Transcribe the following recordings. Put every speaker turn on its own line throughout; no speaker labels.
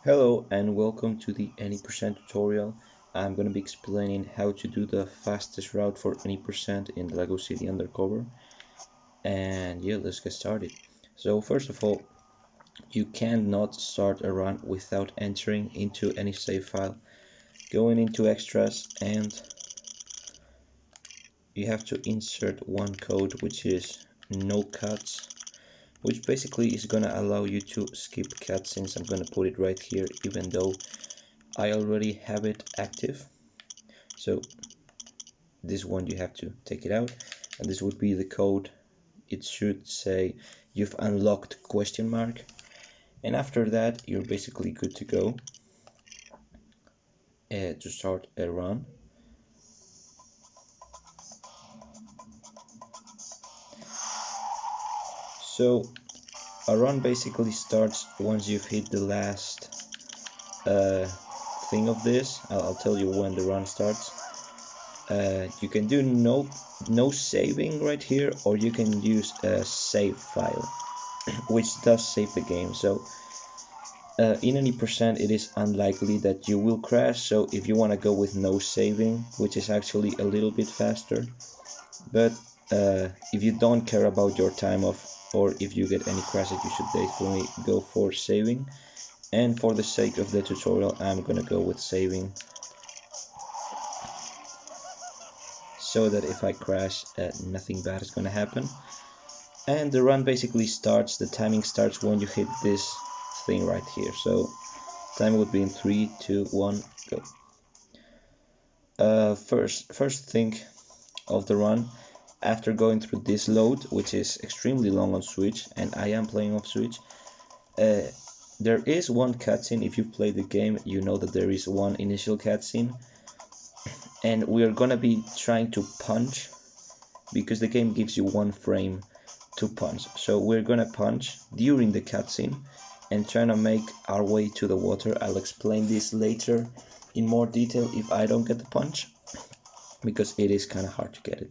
Hello and welcome to the any percent tutorial. I'm going to be explaining how to do the fastest route for any percent in Lego City Undercover. And yeah, let's get started. So first of all, you cannot start a run without entering into any save file. Going into extras and you have to insert one code which is no cuts, which basically is going to allow you to skip cutscenes. I'm going to put it right here even though I already have it active. So this one you have to take it out, and this would be the code. It should say you've unlocked question mark, and after that you're basically good to go to start a run. So a run basically starts once you've hit the last thing of this. I'll tell you when the run starts. You can do no saving right here, or you can use a save file which does save the game. So in any percent it is unlikely that you will crash, so if you want to go with no saving, which is actually a little bit faster, but if you don't care about your time off or if you get any crashes, you should definitely go for saving. And for the sake of the tutorial, I'm gonna go with saving, so that if I crash, nothing bad is gonna happen. And the run basically starts, the timing starts when you hit this thing right here. So time would be in 3, 2, 1, go. First thing of the run, after going through this load, which is extremely long on Switch, and I am playing off Switch, there is one cutscene. If you play the game, you know that there is one initial cutscene, and we are gonna be trying to punch, because the game gives you one frame to punch. So we're gonna punch during the cutscene and trying to make our way to the water. I'll explain this later in more detail if I don't get the punch, because it is kind of hard to get it.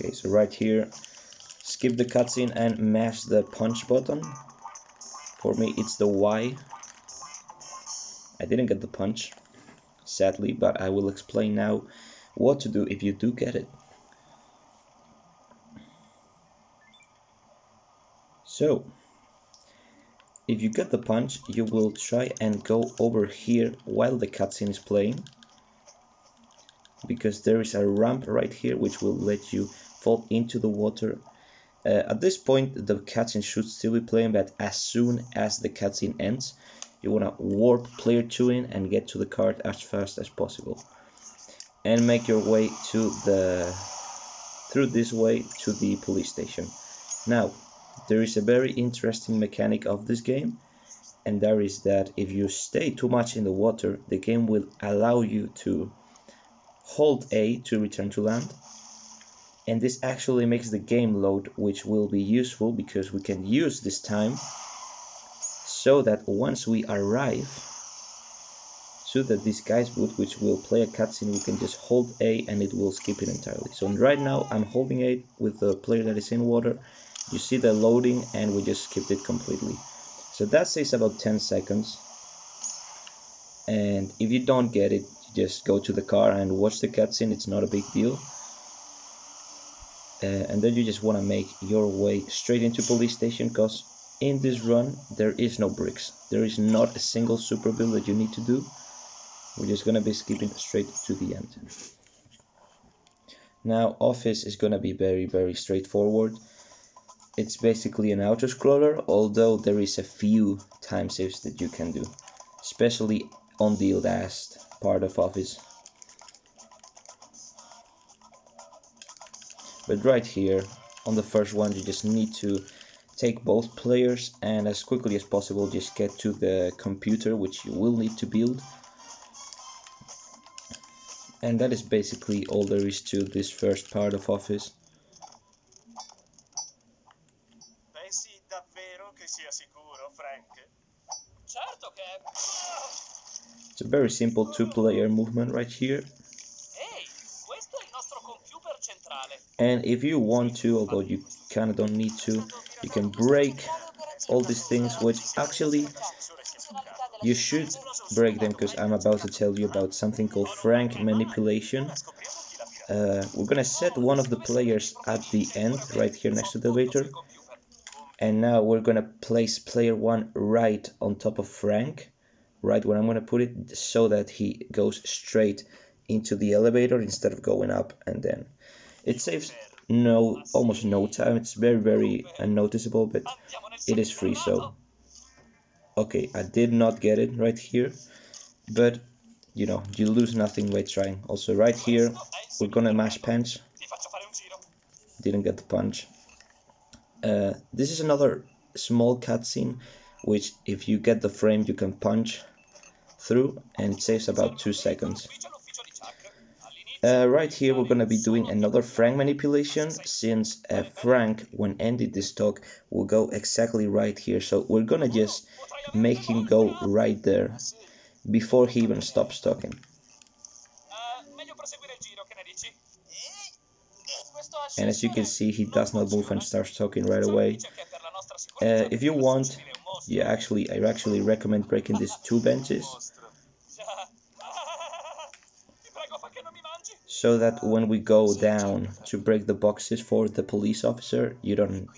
Okay, so right here, skip the cutscene and mash the punch button. For me, it's the Y. I didn't get the punch, sadly, but I will explain now what to do if you do get it. So, if you get the punch, you will try and go over here while the cutscene is playing, because there is a ramp right here which will let you fall into the water. At this point, the cutscene should still be playing, but as soon as the cutscene ends, you want to warp player 2 in and get to the card as fast as possible, and make your way to through this way to the police station. Now, there is a very interesting mechanic of this game, and that is that if you stay too much in the water, the game will allow you to hold A to return to land, and this actually makes the game load, which will be useful because we can use this time so that once we arrive to this guy's booth, which will play a cutscene, we can just hold A and it will skip it entirely. So right now I'm holding A with the player that is in water. You see the loading and we just skipped it completely. So that saves about 10 seconds. And if you don't get it, you just go to the car and watch the cutscene. It's not a big deal. And then you just want to make your way straight into police station, because in this run there is no bricks. There is not a single super build that you need to do. We're just going to be skipping straight to the end. Now, office is going to be very straightforward. It's basically an auto-scroller, although there is a few time saves that you can do, especially on the last part of office. But right here, on the first one, you just need to take both players and as quickly as possible just get to the computer, which you will need to build. And that is basically all there is to this first part of office. It's a very simple two-player movement right here. And if you want to, although you kind of don't need to, you can break all these things, which actually you should break them, because I'm about to tell you about something called Frank manipulation. We're gonna set one of the players at the end, right here next to the elevator. And now we're gonna place player 1 right on top of Frank, right where I'm gonna put it, so that he goes straight into the elevator instead of going up and then. It saves almost no time. It's very unnoticeable, but it is free, so okay, I did not get it right here, but you know, you lose nothing by trying. Also right here we're gonna mash punch. Didn't get the punch. This is another small cutscene which, if you get the frame, you can punch through, and it saves about 2 seconds. Right here we're gonna be doing another Frank manipulation, since Frank, when ended this talk, will go exactly right here. So we're gonna just make him go right there before he even stops talking. And as you can see, he does not move and starts talking right away. If you want, I actually recommend breaking these 2 benches, so that when we go down to break the boxes for the police officer, you don't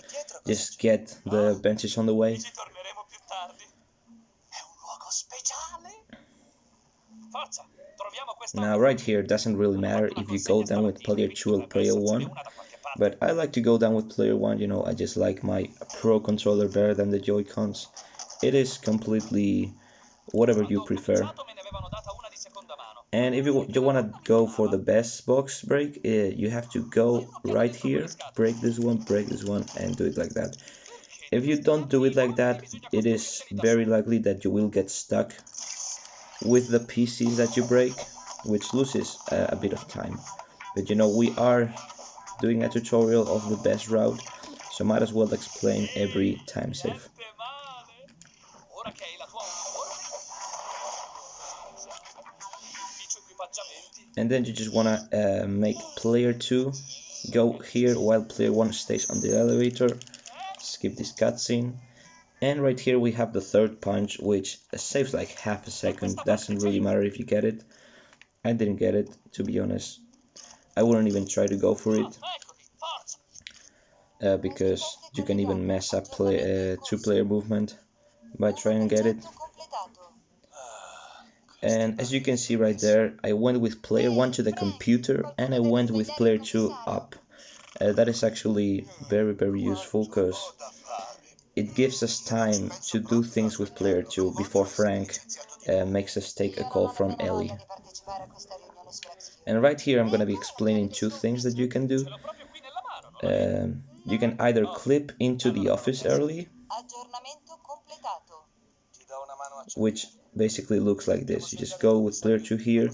just get the benches on the way. Now right here, doesn't really matter if you go down with player 2 or player 1, but I like to go down with player 1, you know, I just like my Pro controller better than the Joy-Cons. It is completely whatever you prefer. And if you want to go for the best box break, you have to go right here, break this one, and do it like that. If you don't do it like that, it is very likely that you will get stuck with the pieces that you break, which loses a bit of time. But you know, we are doing a tutorial of the best route, so might as well explain every time save. And then you just wanna make player 2 go here while player 1 stays on the elevator. Skip this cutscene. And right here we have the third punch, which saves like half a second. Doesn't really matter if you get it. I didn't get it, to be honest. I wouldn't even try to go for it, because you can even mess up two-player movement by trying to get it. And as you can see right there, I went with player 1 to the computer, and I went with player 2 up. That is actually very useful, because it gives us time to do things with player 2 before Frank makes us take a call from Ellie. And right here I'm going to be explaining 2 things that you can do. You can either clip into the office early, which basically looks like this. You just go with player 2 here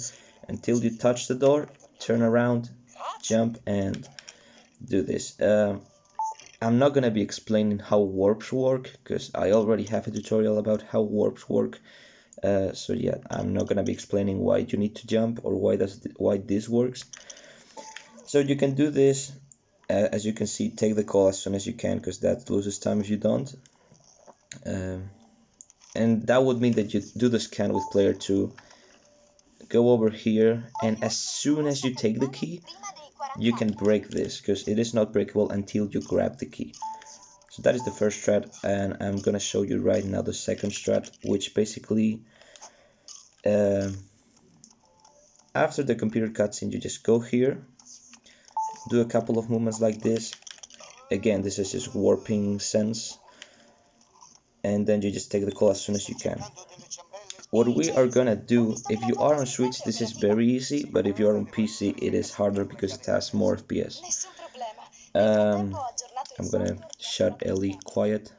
until you touch the door, turn around, jump, and do this. I'm not gonna be explaining how warps work, because I already have a tutorial about how warps work. So yeah, I'm not gonna be explaining why you need to jump or why this works. So you can do this. As you can see, take the call as soon as you can, because that loses time if you don't. And that would mean that you do the scan with player 2, go over here, and as soon as you take the key, you can break this, because it is not breakable until you grab the key. So that is the first strat, and I'm gonna show you right now the second strat, which basically, after the computer cutscene, you just go here, do a couple of movements like this. Again, this is just warping sense, and then you just take the call as soon as you can. What we are gonna do, if you are on Switch, this is very easy, but if you are on PC, it is harder because it has more FPS. I'm gonna shut Ellie quiet.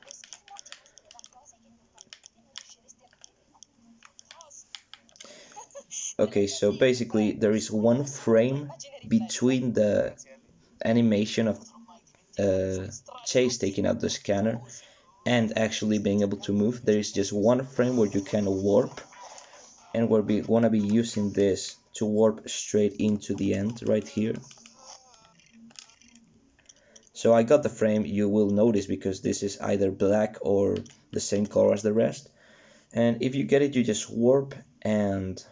Okay, so basically there is 1 frame between the animation of Chase taking out the scanner and actually being able to move, there is just one frame where you can warp, and we're gonna be using this to warp straight into the end right here. So I got the frame, you will notice, because this is either black or the same color as the rest. And if you get it, you just warp and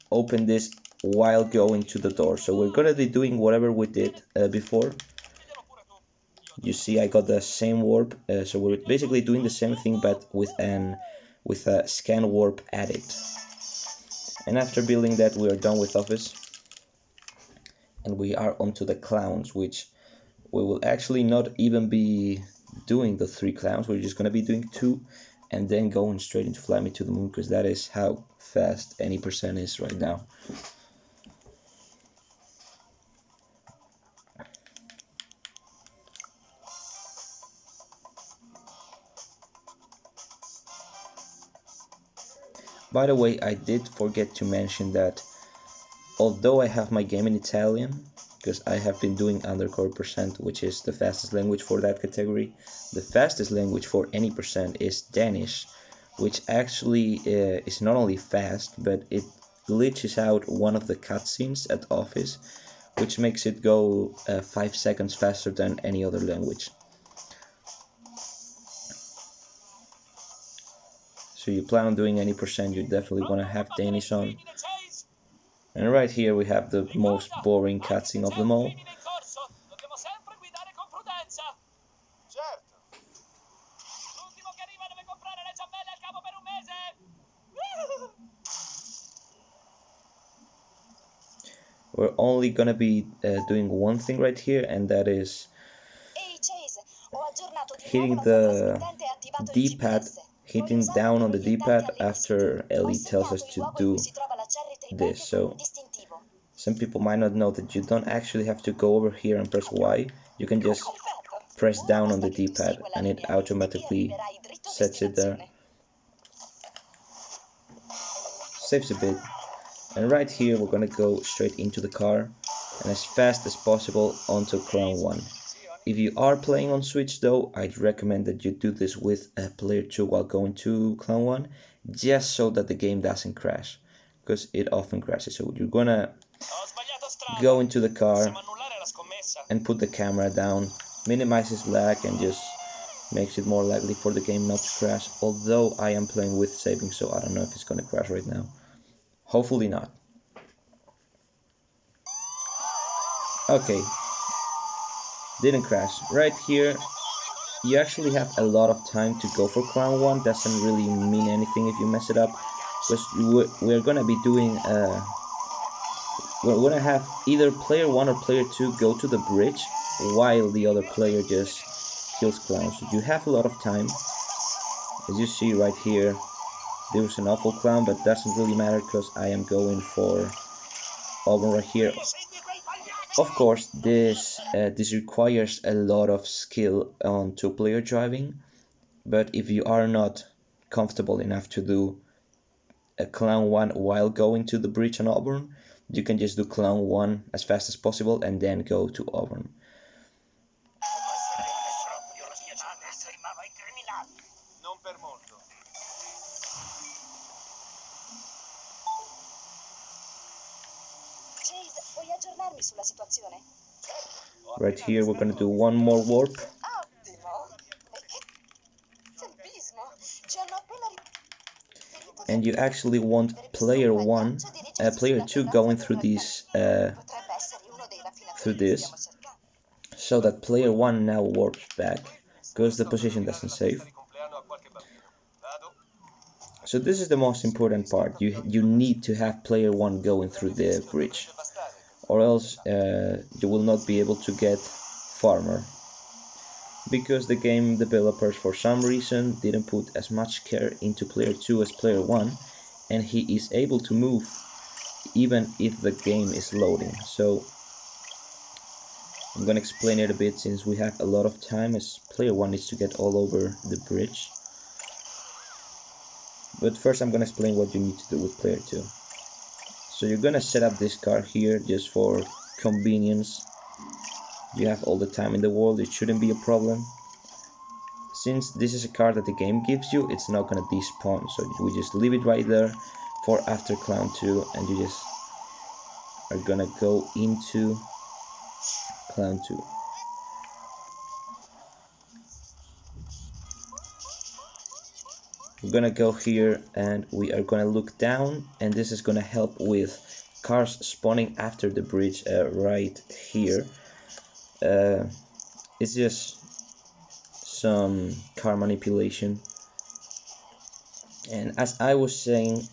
open this while going to the door. So we're gonna be doing whatever we did before. You see I got the same warp, so we're basically doing the same thing but with a scan warp added. And after building that, we are done with office, and we are onto the clowns, which we will actually not even be doing the 3 clowns. We're just gonna be doing 2 and then going straight into Fly Me to the Moon, because that is how fast any percent is right now. By the way, I did forget to mention that although I have my game in Italian, because I have been doing Undercover percent, which is the fastest language for that category, the fastest language for any percent is Danish, which actually is not only fast, but it glitches out one of the cutscenes at Office, which makes it go 5 seconds faster than any other language. So you plan on doing any percent, you definitely want to have Danish on. And right here we have the most boring cutscene of them all. We're only gonna be doing one thing right here, and that is hitting the D-pad, hitting down on the D-pad after Ellie tells us to do this. So some people might not know that you don't actually have to go over here and press Y. You can just press down on the D-pad and it automatically sets it there. Saves a bit. And right here we're gonna go straight into the car and as fast as possible onto Clown 1. If you are playing on Switch though, I'd recommend that you do this with player 2 while going to Clown 1, just so that the game doesn't crash, because it often crashes. So you're gonna go into the car and put the camera down, minimizes lag and just makes it more likely for the game not to crash, although I am playing with saving, so I don't know if it's gonna crash right now. Hopefully not. Okay, didn't crash. Right here, you actually have a lot of time to go for Clown 1. Doesn't really mean anything if you mess it up, because we're gonna be doing we're gonna have either player 1 or player 2 go to the bridge while the other player just kills clowns. So you have a lot of time. As you see right here, there's an awful clown, but doesn't really matter because I am going for Auburn right here. Of course, this requires a lot of skill on 2-player driving, but if you are not comfortable enough to do a Clown 1 while going to the bridge on Auburn, you can just do Clown 1 as fast as possible and then go to Auburn. Right here we're gonna do one more warp. And you actually want player 2 going through these so that player 1 now warps back because the position doesn't save. So this is the most important part. You need to have player 1 going through the bridge, or else you will not be able to get Farmer, because the game developers for some reason didn't put as much care into player 2 as player 1, and he is able to move even if the game is loading. So I'm gonna explain it a bit since we have a lot of time, as player 1 needs to get all over the bridge. But first I'm gonna explain what you need to do with player 2. So you're gonna set up this car here just for convenience. You have all the time in the world, it shouldn't be a problem. since this is a card that the game gives you, it's not gonna despawn, so we just leave it right there for after Clown 2, and you just are gonna go into Clown 2. We're gonna go here and we are gonna look down, and this is gonna help with cars spawning after the bridge right here. It's just some car manipulation, and as I was saying,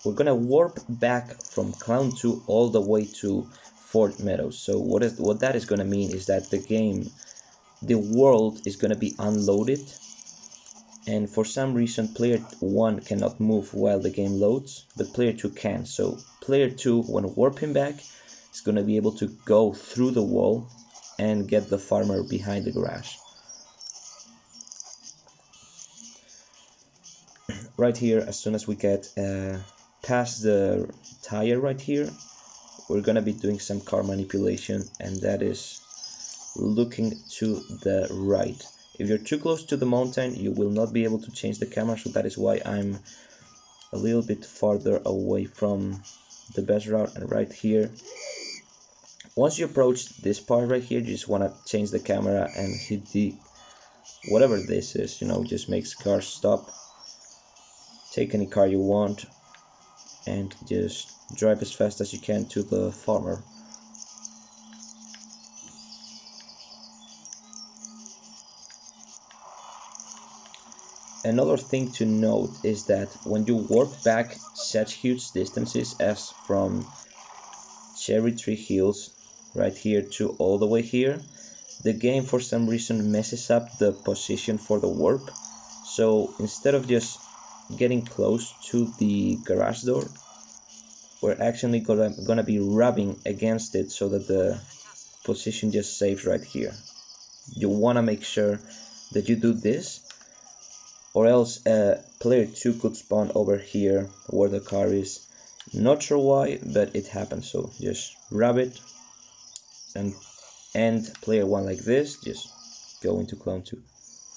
we're gonna warp back from Clown 2 all the way to Fort Meadows. So what that is gonna mean is that the world is gonna be unloaded, and for some reason player 1 cannot move while the game loads, but player 2 can. So player 2, when warping back, is gonna be able to go through the wall and get the farmer behind the garage. Right here, as soon as we get past the tire right here, we're gonna be doing some car manipulation, and that is looking to the right. If you're too close to the mountain, you will not be able to change the camera, so that is why I'm a little bit farther away from the best route. And right here, once you approach this part right here, you just want to change the camera and hit the whatever this is, you know, just makes cars stop. Take any car you want and just drive as fast as you can to the farmer. Another thing to note is that when you warp back such huge distances as from Cherry Tree Hills right here to all the way here, the game for some reason messes up the position for the warp. So instead of just getting close to the garage door, we're actually gonna be rubbing against it so that the position just saves right here. You wanna make sure that you do this, or else player 2 could spawn over here where the car is. Not sure why, but it happens. So just rub it and end player 1 like this, just go into Clown 2.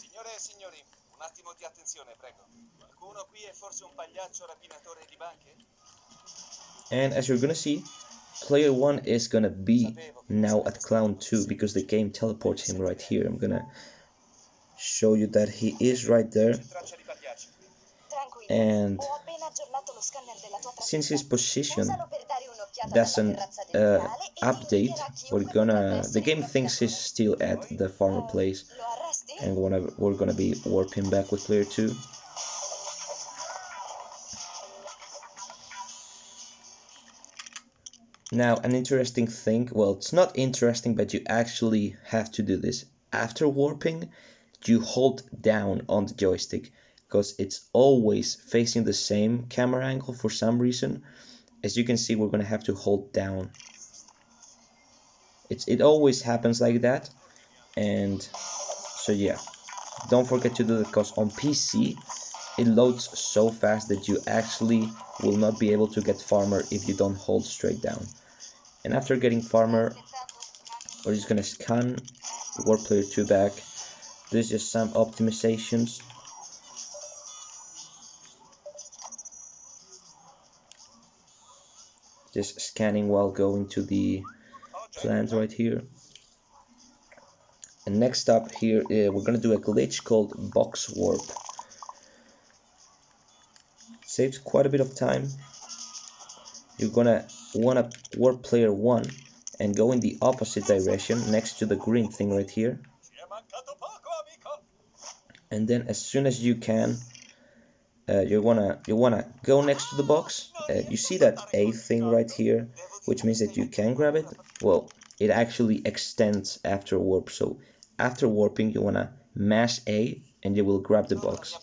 Signore e signori, un attimo di attenzione, prego. Qualcuno qui è forse un pagliaccio rapinatore di banche?
And as you're gonna see, player 1 is gonna be now at Clown 2 because the game teleports him right here. I'm gonna show you that he is right there, and since his position doesn't update, the game thinks he's still at the farmer place, and we're gonna be warping back with player 2. Now, an interesting thing, well, it's not interesting, but you actually have to do this. After warping, you hold down on the joystick, because it's always facing the same camera angle for some reason. As you can see, we're gonna have to hold down. It always happens like that, and so yeah, don't forget to do that, because on PC it loads so fast that you actually will not be able to get farmer if you don't hold straight down. And after getting farmer, we're just gonna scan warp player 2 back. There's just some optimizations. Just scanning while going to the plant right here. And next up here, we're gonna do a glitch called box warp. Saves quite a bit of time. You're gonna wanna warp player 1 and go in the opposite direction next to the green thing right here. And then as soon as you can, you wanna go next to the box. You see that A thing right here, which means that you can grab it. Well, it actually extends after warp, so after warping you wanna mash A and you will grab the box.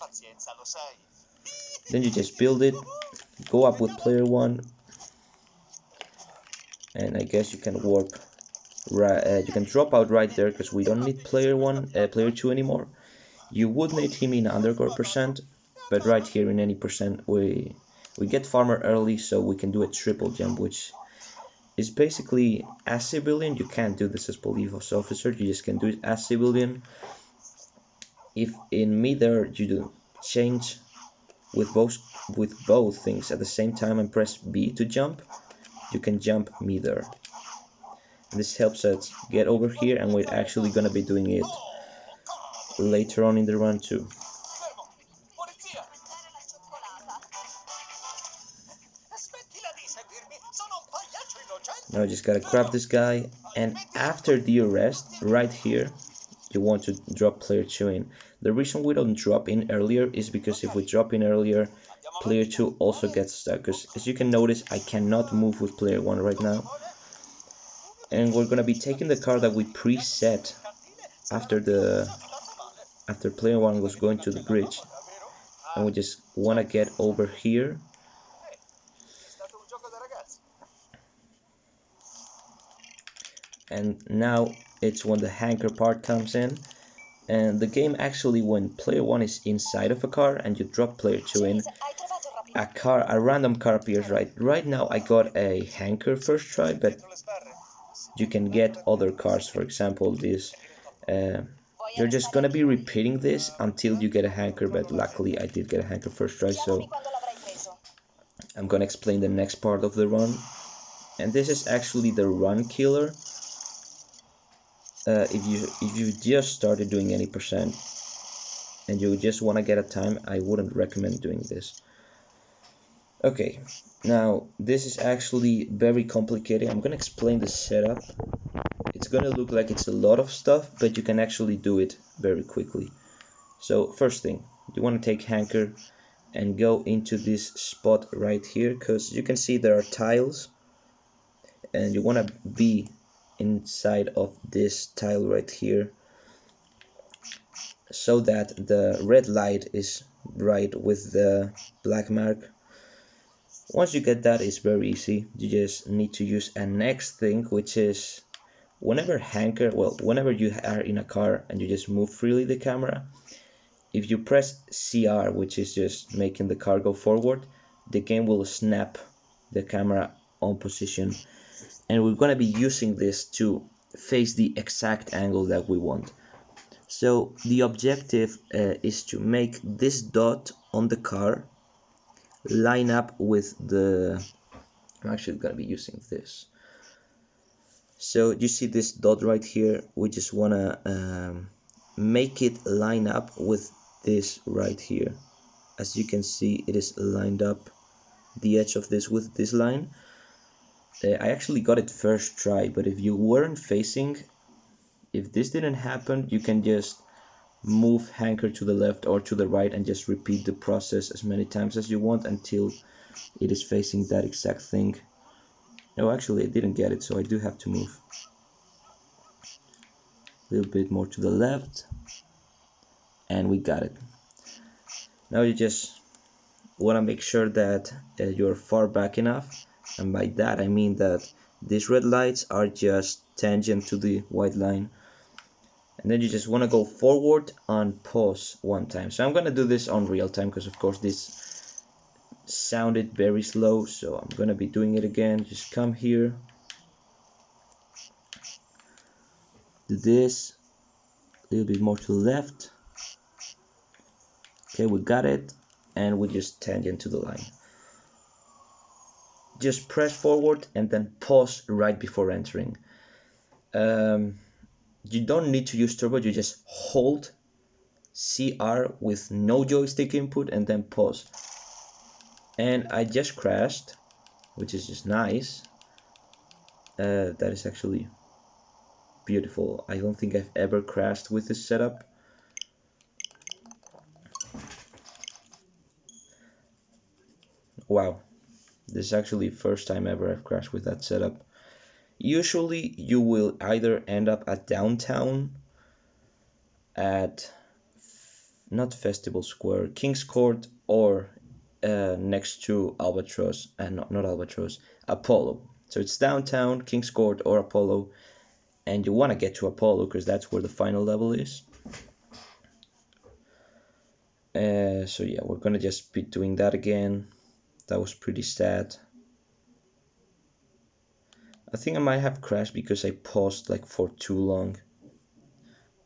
Then you just build it, go up with player 1, and I guess you can warp right, you can drop out right there, because we don't need player 2 anymore. You would need him in Undercover %, but right here in any %, we get farmer early, so we can do a triple jump, which is basically as civilian. You can't do this as police officer, you just can do it as civilian. if in midair you do change with both things at the same time and press B to jump, you can jump midair. This helps us get over here, and we're actually gonna be doing it later on in the run too. Now I just gotta grab this guy, and after the arrest, right here, you want to drop player 2 in. The reason we don't drop in earlier is because if we drop in earlier, player 2 also gets stuck. Because as you can notice, I cannot move with player 1 right now. And we're gonna be taking the car that we preset after player 1 was going to the bridge. And we just wanna get over here. And now it's when the hangar part comes in, and the game actually, when player 1 is inside of a car and you drop player 2 in, a random car appears. Right now I got a hangar first try, but you can get other cars. For example, this you're just gonna be repeating this until you get a hangar, but luckily I did get a hangar first try, so I'm gonna explain the next part of the run. And this is actually the run killer. If you just started doing any percent and you just want to get a time, I wouldn't recommend doing this. Okay, now this is actually very complicated. I'm gonna explain the setup. It's gonna look like it's a lot of stuff, but you can actually do it very quickly. So first thing, you want to take hangar and go into this spot right here, because you can see there are tiles, and you want to be inside of this tile right here so that the red light is right with the black mark. Once you get that, it's very easy. You just need to use a next thing, which is whenever you are in a car and you just move freely the camera, if you press CR, which is just making the car go forward, the game will snap the camera on position, and we're going to be using this to face the exact angle that we want. So the objective is to make this dot on the car line up with the... I'm actually going to be using this. So you see this dot right here, we just want to make it line up with this right here. As you can see, it is lined up, the edge of this with this line. I actually got it first try, but if you weren't facing, if this didn't happen, you can just move hangar to the left or to the right and just repeat the process as many times as you want until it is facing that exact thing. No, actually I didn't get it, so I do have to move a little bit more to the left, and we got it. Now you just want to make sure that you're far back enough, and by that I mean that these red lights are just tangent to the white line, and then you just want to go forward and pause one time. So I'm going to do this on real time because of course this sounded very slow, so I'm going to be doing it again. Just come here, do this, a little bit more to the left. Okay, we got it, and we just tangent to the line. Just press forward and then pause right before entering. You don't need to use turbo, you just hold CR with no joystick input and then pause. And I just crashed, which is just nice. That is actually beautiful. I don't think I've ever crashed with this setup. Wow, this is actually the first time ever I've crashed with that setup. Usually you will either end up at downtown, at not Festival Square, King's Court, or next to Albatross, and not Albatross, Apollo. So it's downtown, King's Court, or Apollo, and you want to get to Apollo because that's where the final level is. So yeah, we're gonna just be doing that again. That was pretty sad. I think I might have crashed because I paused like for too long,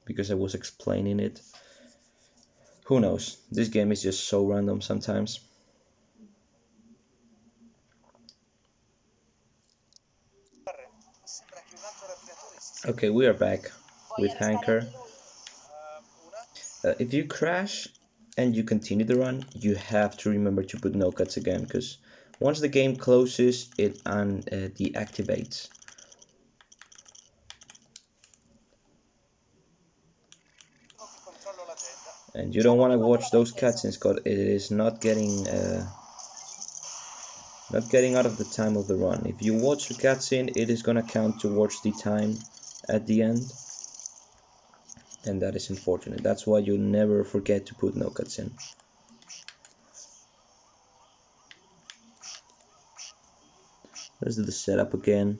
because I was explaining it. Who knows? This game is just so random sometimes. Okay, we are back with Hanker. If you crash and you continue the run, you have to remember to put no cuts again, because once the game closes, it deactivates. And you don't want to watch those cutscenes because it is not getting out of the time of the run. If you watch the cutscene, it is gonna count towards the time at the end, and that is unfortunate. That's why you never forget to put no cutscene. Let's do the setup again.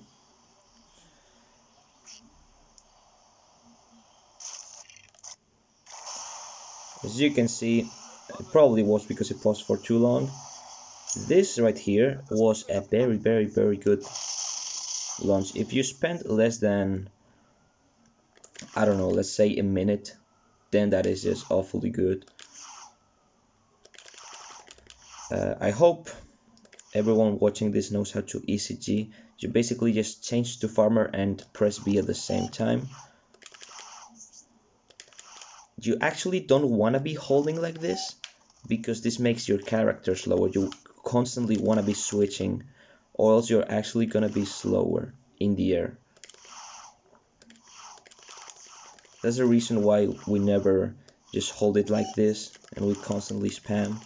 As you can see, it probably was because it paused for too long. This right here was a very, very, very good launch. If you spend less than, I don't know, let's say a minute, then that is just awfully good. I hope everyone watching this knows how to ECG. You basically just change to farmer and press B at the same time. You actually don't want to be holding like this, because this makes your character slower. You constantly want to be switching, or else you're actually going to be slower in the air. That's the reason why we never just hold it like this and we constantly spam.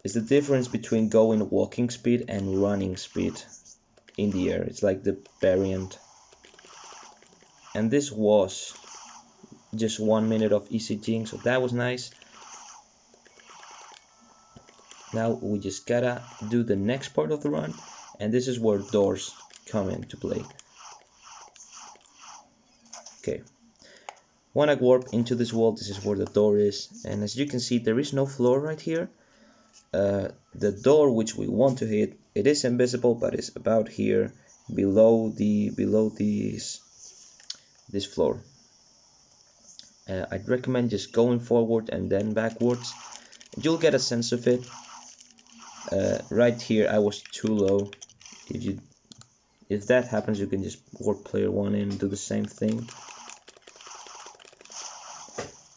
It's the difference between going walking speed and running speed in the air. It's like the variant. And this was just 1 minute of ECGing, so that was nice. Now we just gotta do the next part of the run, and this is where doors come into play. Okay, when I warp into this wall, this is where the door is, and as you can see, there is no floor right here. The door which we want to hit, it is invisible, but it's about here, below this floor. I'd recommend just going forward and then backwards. You'll get a sense of it. Right here I was too low. If that happens, you can just warp player 1 in and do the same thing.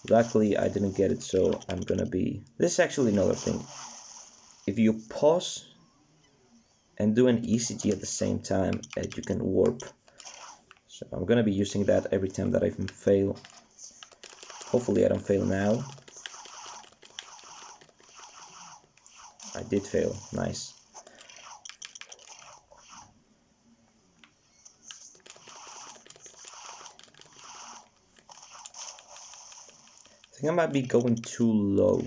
Luckily I didn't get it, so I'm gonna be... This is actually another thing. If you pause and do an ECG at the same time, you can warp. So I'm gonna be using that every time that I fail. Hopefully I don't fail now. I did fail, nice. I think I might be going too low.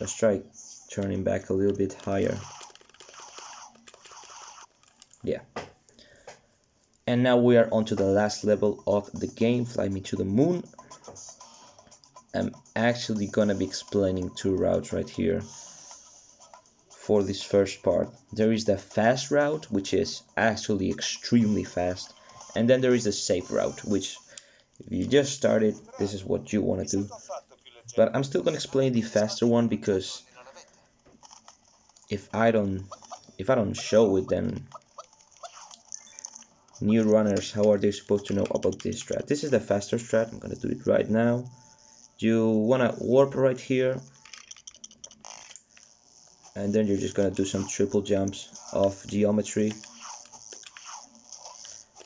Let's try turning back a little bit higher. Yeah. And now we are on to the last level of the game, Fly Me to the Moon. I'm actually gonna be explaining 2 routes right here for this first part. There is the fast route, which is actually extremely fast, and then there is the safe route, which if you just started, this is what you want to do. But I'm still gonna explain the faster one, because if I don't show it, then new runners, how are they supposed to know about this strat? This is the faster strat. I'm gonna do it right now. You wanna warp right here, and then you're just gonna do some triple jumps of geometry.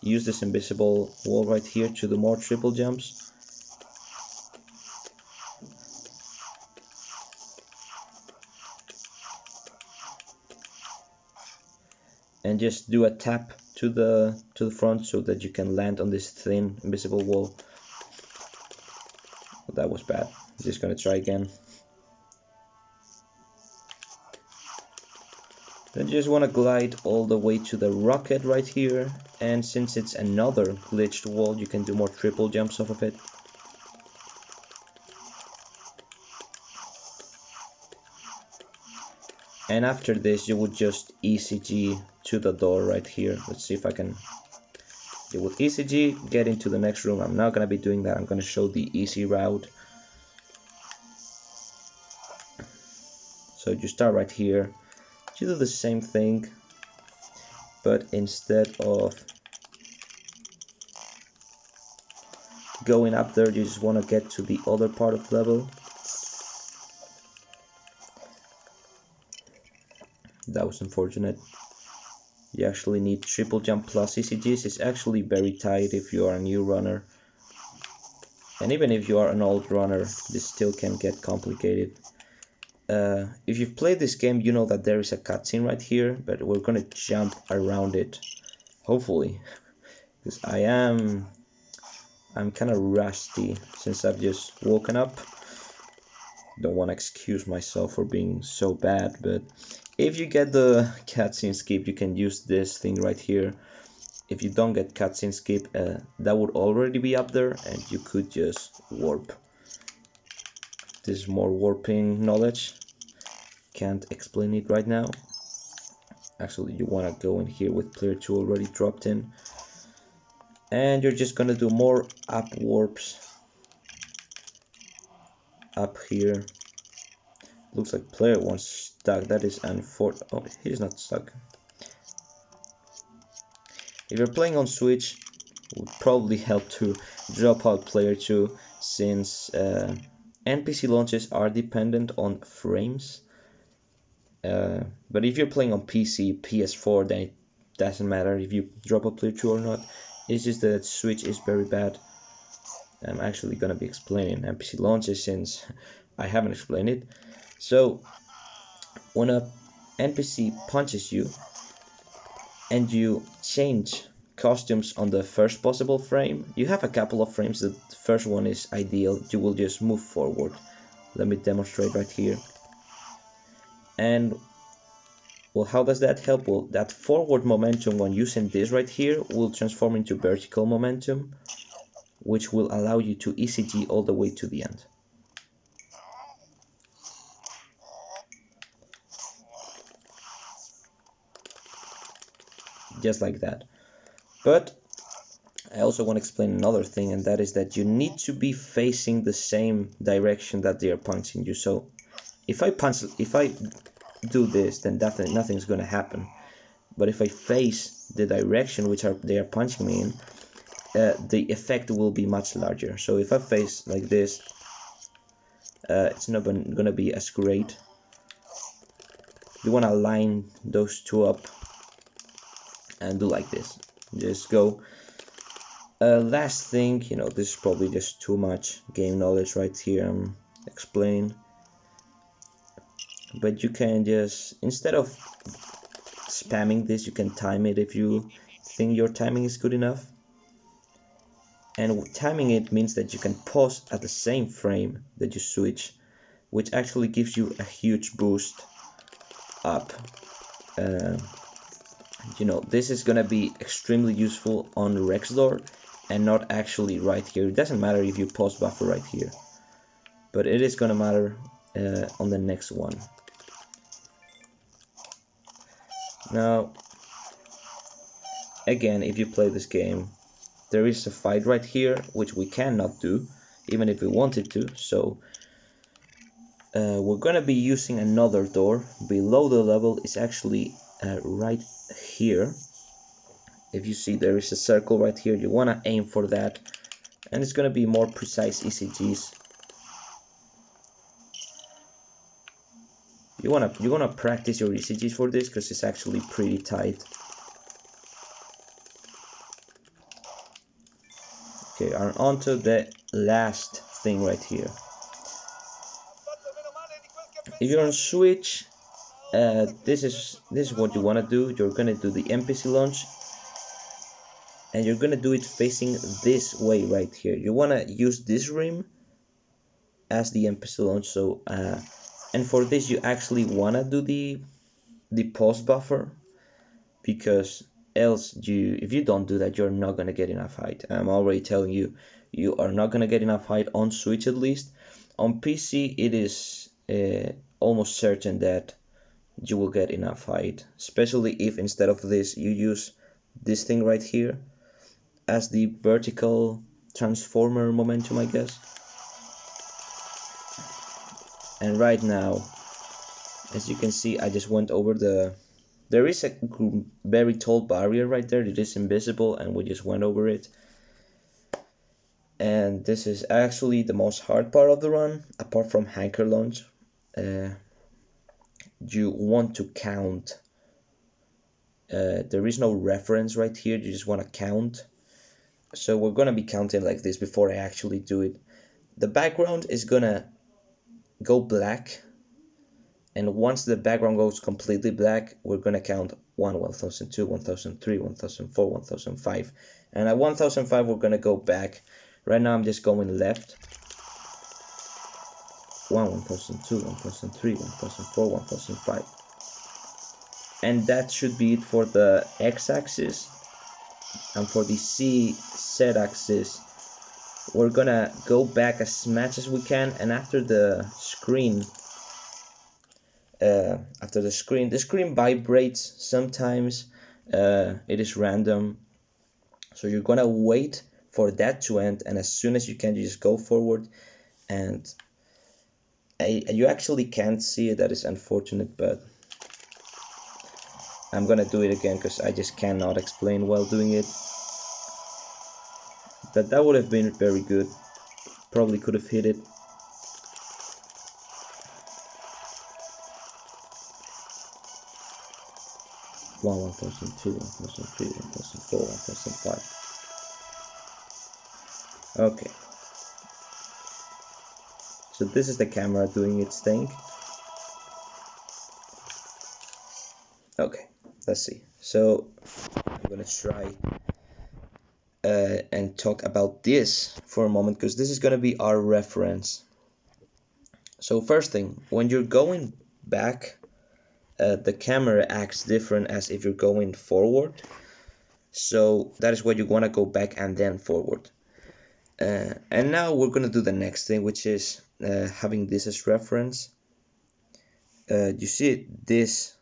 Use this invisible wall right here to do more triple jumps. And just do a tap to the front so that you can land on this thin invisible wall. Well, that was bad. Just gonna try again. Then you just want to glide all the way to the rocket right here, and since it's another glitched wall, you can do more triple jumps off of it. And after this you would just ECG to the door right here. Let's see if I can. You would ECG, get into the next room. I'm not gonna be doing that. I'm gonna show the easy route. So you start right here. You do the same thing, but instead of going up there, you just want to get to the other part of the level. That was unfortunate. You actually need triple jump plus ECGs. It's actually very tight if you are a new runner. And even if you are an old runner, this still can get complicated. If you've played this game, you know that there is a cutscene right here, but we're gonna jump around it, hopefully, because I'm kind of rusty since I've just woken up. Don't want to excuse myself for being so bad, but if you get the cutscene skip, you can use this thing right here. If you don't get cutscene skip, that would already be up there, and you could just warp. This is more warping knowledge. Can't explain it right now. Actually, you want to go in here with player 2 already dropped in, and you're just gonna do more up warps up here. Looks like player 1's stuck. That is unfortunate. Oh, he's not stuck. If you're playing on Switch, it would probably help to drop out player 2, since NPC launches are dependent on frames. But if you're playing on PC, PS4, then it doesn't matter if you drop out player 2 or not. It's just that Switch is very bad. I'm actually gonna be explaining NPC launches since I haven't explained it. So when a NPC punches you and you change costumes on the first possible frame, you have a couple of frames. The first one is ideal. You will just move forward. Let me demonstrate right here. And well, how does that help? Well, that forward momentum when using this right here will transform into vertical momentum, which will allow you to ECG all the way to the end. Just like that. But I also want to explain another thing, and that is that you need to be facing the same direction that they are punching you. So if I do this, then nothing's gonna happen. But if I face the direction which they are punching me in, the effect will be much larger. So if I face like this, it's not gonna be as great. You want to line those two up and do like this. Just go. Last thing, this is probably just too much game knowledge right here. I'm explaining, but you can just, instead of spamming this, you can time it if you think your timing is good enough. And timing it means that you can pause at the same frame that you switch, which actually gives you a huge boost up. This is gonna be extremely useful on Rexdor and not actually right here. It doesn't matter if you pause buffer right here, but it is gonna matter on the next one. Now, again, if you play this game, there is a fight right here, which we cannot do, even if we wanted to. So we're gonna be using another door below the level. It's actually right here. If you see, there is a circle right here. You want to aim for that, and it's going to be more precise ECGs. You want to practice your ECGs for this, because it's actually pretty tight. Okay, and on to the last thing right here. If you're on Switch, this is what you want to do. You're going to do the NPC launch, and you're gonna do it facing this way right here. You wanna use this rim as the NPC launch. So and for this you actually wanna do the pause buffer, because else if you don't do that, you're not gonna get enough height. I'm already telling you, you are not gonna get enough height on Switch. At least on PC it is almost certain that you will get enough height, especially if instead of this you use this thing right here as the vertical transformer momentum, I guess. And right now, as you can see, I just went over there is a very tall barrier right there that is invisible, and we just went over it. And this is actually the most hard part of the run, apart from Hanker Launch. You want to count. There is no reference right here, you just want to count. So we're gonna be counting like this before I actually do it. The background is gonna go black, and once the background goes completely black, we're gonna count 1, 1002, 1003, 1004, 1005, and at 1005 we're gonna go back. Right now I'm just going left. 1, 1002, 1003, 1004, 1005, and that should be it for the x-axis. And for the z-axis, we're gonna go back as much as we can, and after the screen the screen vibrates sometimes. It is random, so you're gonna wait for that to end, and as soon as you can, you just go forward. And you actually can't see it, that is unfortunate, but I'm gonna do it again because I just cannot explain while doing it. But that would have been very good, probably could have hit it. One, 1002, 1003, 1004, 1005. Okay. So this is the camera doing its thing. Okay, let's see. So I'm gonna try and talk about this for a moment, because this is gonna be our reference. So first thing, when you're going back, the camera acts different as if you're going forward. So that is why you want to go back and then forward. And now we're gonna do the next thing, which is having this as reference. You see this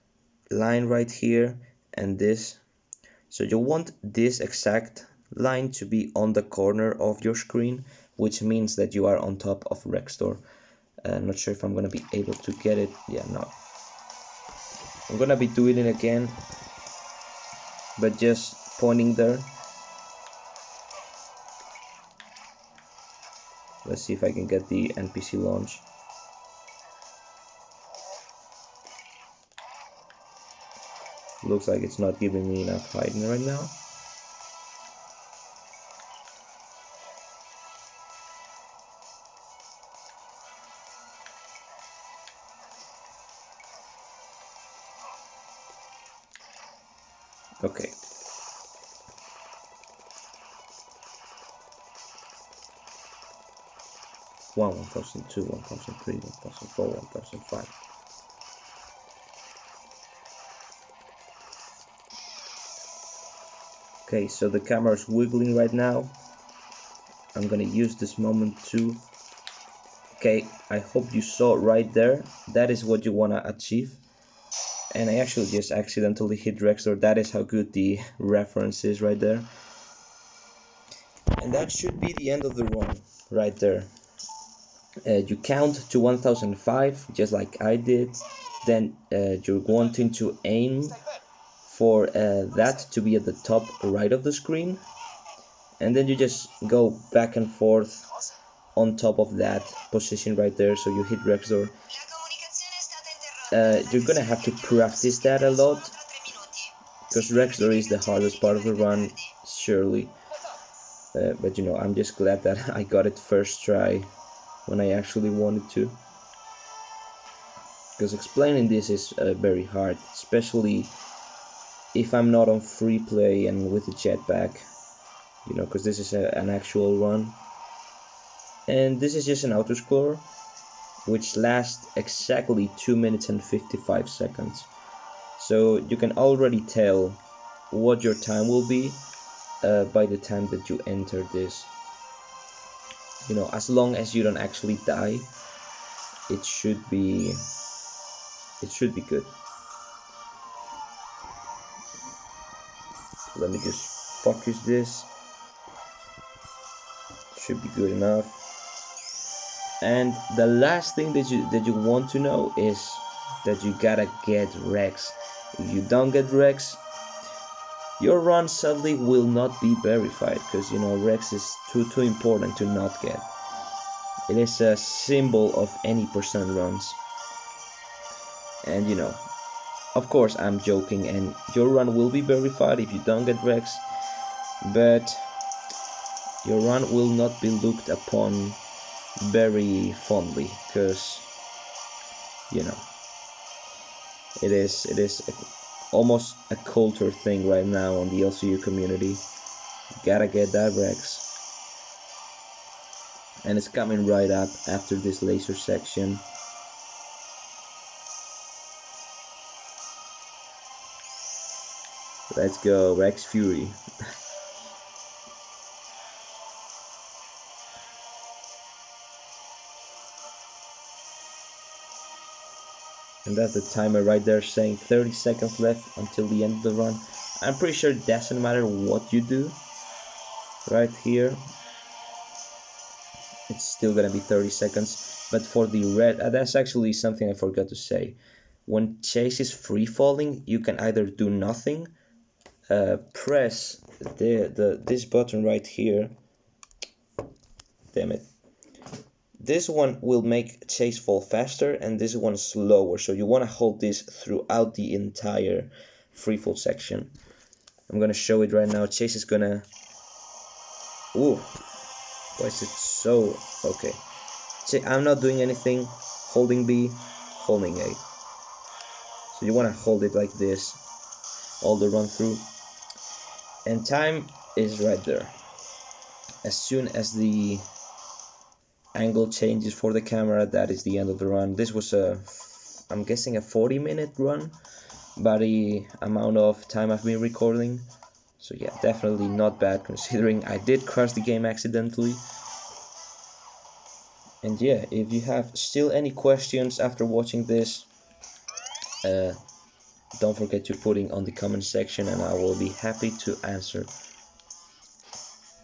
line right here and this, so you want this exact line to be on the corner of your screen, which means that you are on top of Rextor. I'm not sure if I'm gonna be able to get it. Yeah, no. I'm gonna be doing it again, but just pointing there. Let's see if I can get the NPC launch. Looks like it's not giving me enough height right now. Okay. One, 1002, 1003, 1004, 1005. Okay, so the camera is wiggling right now. I'm gonna use this moment to... Okay, I hope you saw right there. That is what you wanna achieve. And I actually just accidentally hit Rextor. That is how good the reference is right there. And that should be the end of the run right there. You count to 1005 just like I did. Then you're wanting to aim for that to be at the top right of the screen, and then you just go back and forth on top of that position right there, so you hit Rexor. You're gonna have to practice that a lot, because Rexor is the hardest part of the run, surely. But you know, I'm just glad that I got it first try when I actually wanted to, because explaining this is very hard, especially if I'm not on free play and with the jetpack, you know, because this is an actual run. And this is just an autoscroller, which lasts exactly 2 minutes and 55 seconds. So you can already tell what your time will be by the time that you enter this. You know, as long as you don't actually die, it should be good. Let me just focus this. Should be good enough. And the last thing that you want to know is that you gotta get Rex. If you don't get Rex, your run sadly will not be verified, because you know Rex is too important to not get. It is a symbol of any percent runs. And you know, of course I'm joking, and your run will be verified if you don't get Rex, but your run will not be looked upon very fondly, because you know it is almost a culture thing right now on the LCU community. You gotta get that Rex, and it's coming right up after this laser section. Let's go, Rex Fury. And that's the timer right there saying 30 seconds left until the end of the run. I'm pretty sure it doesn't matter what you do. Right here, it's still gonna be 30 seconds. But for the red, that's actually something I forgot to say. When Chase is free falling, you can either do nothing, press this button right here. Damn it. This one will make Chase fall faster, and this one slower. So you want to hold this throughout the entire free fall section. I'm gonna show it right now. Chase is gonna. Ooh, why is it so okay? I'm not doing anything. Holding B, holding A. So you want to hold it like this all the run through, and time is right there. As soon as the angle changes for the camera, that is the end of the run. This was I'm guessing a 40-minute run by the amount of time I've been recording. So yeah, definitely not bad considering I did crash the game accidentally. And yeah, if you have still any questions after watching this, don't forget to put it on the comment section, and I will be happy to answer.